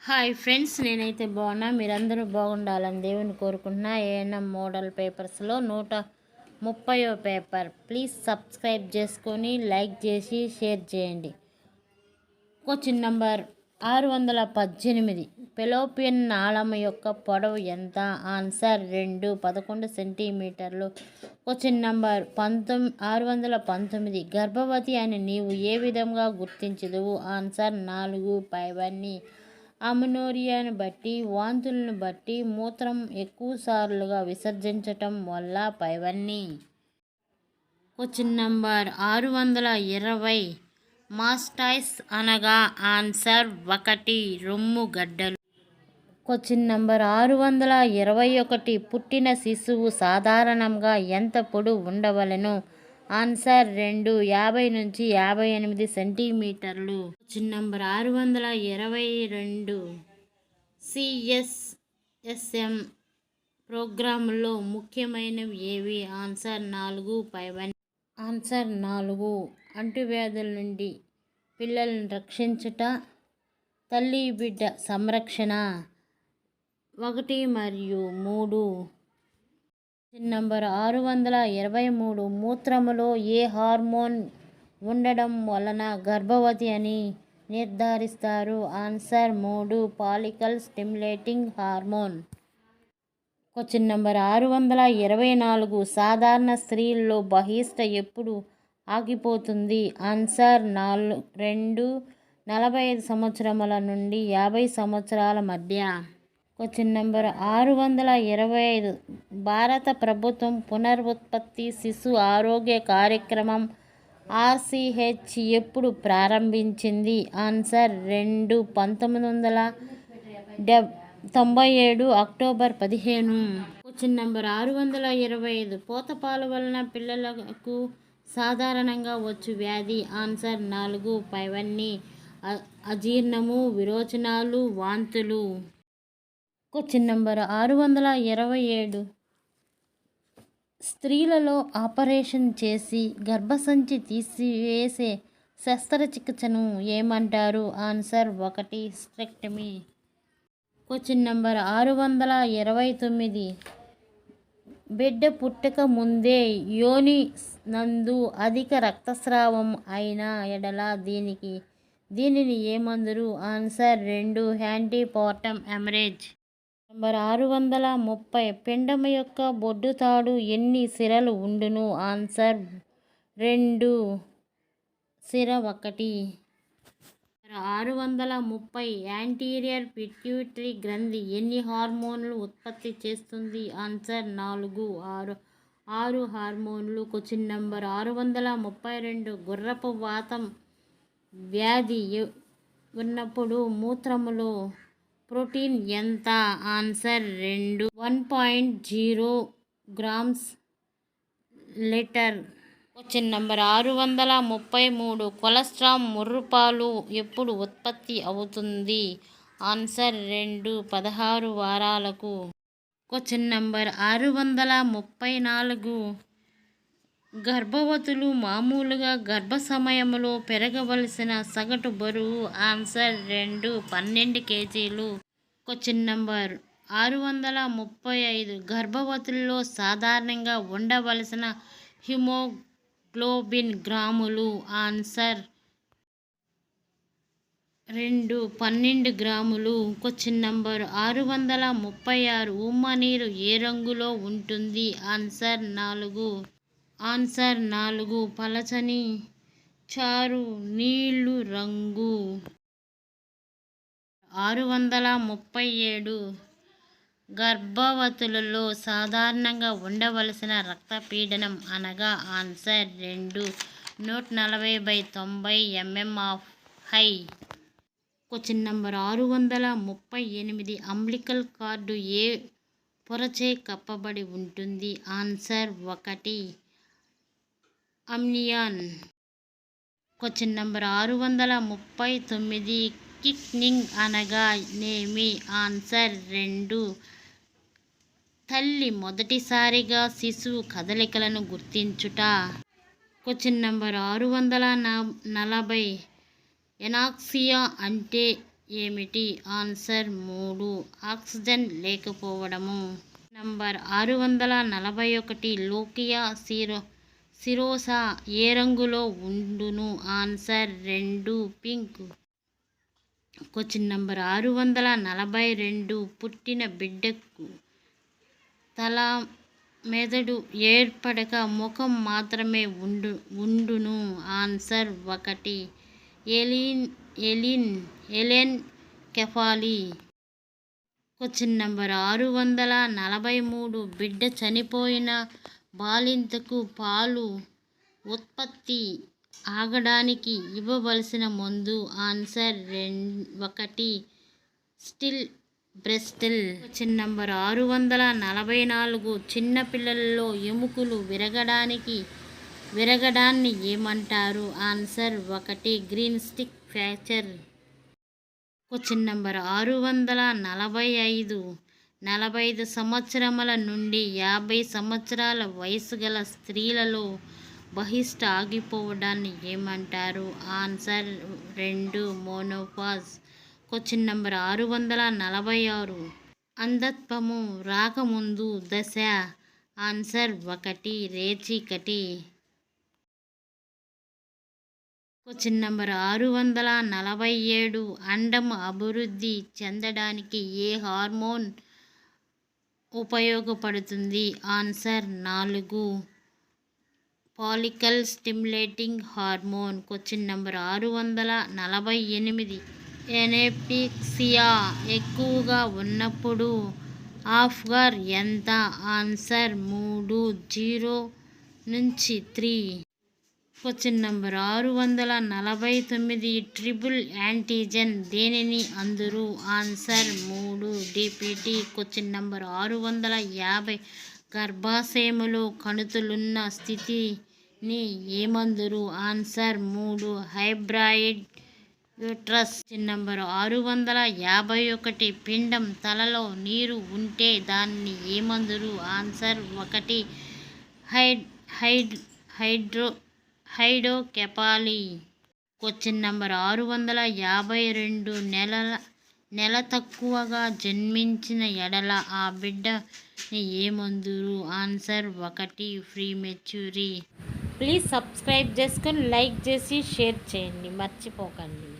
Hi friends, నేనైతే బాగున్నా. మీరందరూ బాగుండాలని దేవుని కోరుకుంటున్నా. ఏఎన్ఎం మోడల్ పేపర్స్లో 130వ పేపర్. ప్లీజ్ సబ్స్క్రైబ్ చేసుకొని లైక్ చేసి షేర్ చేయండి. Question number 618. ఫెలోపియన్ నాళం యొక్క పొడవు ఎంత? ఆన్సర్ 11 సెంటీమీటర్లు. Question number 619. గర్భవతి అని నీవు ఏ విధంగా గుర్తించదువు? ఆన్సర్ 4 పైవన్నీ. అమెనోరియాను బట్టి, వాంతులను బట్టి, మూత్రం ఎక్కువసార్లుగా విసర్జించటం వల్ల పైవన్నీ. Question number 620. మాస్టైస్ అనగా? ఆన్సర్ 1 రొమ్ము గడ్డలు. Question number 621. పుట్టిన శిశువు సాధారణంగా ఎంత పొడవు ఉండవలెను? ఆన్సర్ 50 నుంచి 58 సెంటీమీటర్లు. Question number 622. సిఎస్ఎస్ఎం ప్రోగ్రాంలో ముఖ్యమైనవి ఏవి? ఆన్సర్ 4 పైవన్నీ. ఆన్సర్ 4 అంటువ్యాధుల నుండి పిల్లలను రక్షించుట, తల్లి బిడ్డ సంరక్షణ 1 మరియు 3. నంబర్ 623. మూత్రములో ఏ హార్మోన్ ఉండడం వలన గర్భవతి అని నిర్ధారిస్తారు? Answer 3 follicle stimulating hormone. Question number 624. సాధారణ స్త్రీల్లో బహిష్ట ఎప్పుడు ఆగిపోతుంది? ఆన్సర్ 2 45 సంవత్సరముల నుండి 50 సంవత్సరాల మధ్య. Question number 625. భారత ప్రభుత్వం పునరుత్పత్తి శిశు ఆరోగ్య కార్యక్రమం RCH ఎప్పుడు ప్రారంభించింది? Answer 2 1997 October 15. Question number 625. పోతపాల వలన పిల్లలకు సాధారణంగా వచ్చు వ్యాధి? ఆన్సర్ 4 పైవన్నీ. అజీర్ణము, విరోచనాలు, వాంతులు. Question number 627. స్త్రీలలో ఆపరేషన్ చేసి గర్భసంచి తీసివేసే శస్త్రచికిత్సను ఏమంటారు? Answer 1 hysterectomy. Question number 629. బిడ్డ పుట్టక ముందే యోని నందు అధిక రక్తస్రావం అయిన ఎడల దీనిని ఏమందురు? Answer 2 antepartum haemorrhage. నంబర్ 630. పిండము యొక్క బొడ్డుతాడు ఎన్ని సిరలు ఉండును? ఆన్సర్ 2 సిర 1. 630. యాంటీరియర్ పిట్యూటరీ గ్రంథి ఎన్ని హార్మోన్లు ఉత్పత్తి చేస్తుంది? ఆన్సర్ 4 6 హార్మోన్లు. Question number 632. గుర్రపు వాతం వ్యాధి ఉన్నప్పుడు మూత్రములో ప్రోటీన్ ఎంత? Answer 2 1.0 grams litre. Question number 633. Colostrum ముర్రుపాలు ఎప్పుడు ఉత్పత్తి అవుతుంది? ఆన్సర్ 2 16 వారాలకు. Question number 634. గర్భవతులు మామూలుగా గర్భ సమయంలో పెరగవలసిన సగటు బరువు? ఆన్సర్ 2 12 కేజీలు. Question number 635. గర్భవతుల్లో సాధారణంగా ఉండవలసిన హిమోగ్లోబిన్ గ్రాములు? ఆన్సర్ 2 12 గ్రాములు. Question number 636. ఉమ్మనీరు ఏ రంగులో ఉంటుంది? ఆన్సర్ 4 ఆన్సర్ 4 పలచని చారు నీళ్లు రంగు. 637. గర్భవతులలో సాధారణంగా ఉండవలసిన రక్తపీడనం అనగా? Answer 2 140/90 mm of high. Question number 638. Umbilical cord ఏ పొరచే కప్పబడి ఉంటుంది? Answer 1 amnion. Question number 639. Quickening అనగా నేమి? ఆన్సర్ 2 తల్లి మొదటిసారిగా శిశువు కదలికలను గుర్తించుట. Question number 640. ఎనాక్సియా అంటే ఏమిటి? ఆన్సర్ 3 ఆక్సిజన్ లేకపోవడము. నంబర్ 641 లోకియా సిరోసా ఏ రంగులో ఉండును? Answer 2 pink. క్వశ్చన్ నంబర్ 642 పుట్టిన బిడ్డకు తల మెదడు ఏర్పడక ముఖం మాత్రమే ఉండును. Answer 1 anencephaly. Question number 643 బిడ్డ చనిపోయిన బాలింతకు పాలు ఉత్పత్తి ఆగడానికి ఇవ్వవలసిన మందు. Answer 1 stilboestrol. Question number 644 చిన్నపిల్లలలో ఎముకలు విరగడాన్ని ఏమంటారు? Answer 1 green stick fracture. Question number 645 45 సంవత్సరముల నుండి 50 సంవత్సరాల వయసు గల స్త్రీలలో బహిష్ట ఆగిపోవడాన్ని ఏమంటారు? Answer 2 menopause. క్వశ్చన్ నంబర్ 646 అంధత్వము రాకముందు దశ. ఆన్సర్ 1 రేచీకటి. క్వశ్చన్ నంబర్ 647 అండం అభివృద్ధి చెందడానికి ఏ హార్మోన్ ఉపయోగపడుతుంది? Answer 4 follicle stimulating hormone. Question number 648 ఎనెపిక్సియా ఎక్కువగా ఉన్నప్పుడు ఆఫ్గర్ ఎంత? ఆన్సర్ 3 0 నుంచి 3. క్వశ్చన్ నంబర్ 649 ట్రిపుల్ యాంటీజెన్ దేనిని అందురు? Answer 3 DPT. క్వశ్చన్ నంబర్ 650 గర్భాశయములో కణుతులున్న స్థితిని ఏమందురు? Answer 3 fibroid uterus. Question number 651 పిండం తలలో నీరు ఉంటే దానిని ఏమందురు? Answer 1 hydrocephaly. క్వశ్చన్ నంబర్ 652 నెల తక్కువగా జన్మించిన ఎడల ఆ బిడ్డని ఏమందురు? Answer 1 premature. ప్లీజ్ సబ్స్క్రైబ్ చేసుకొని లైక్ చేసి షేర్ చేయండి మర్చిపోకండి.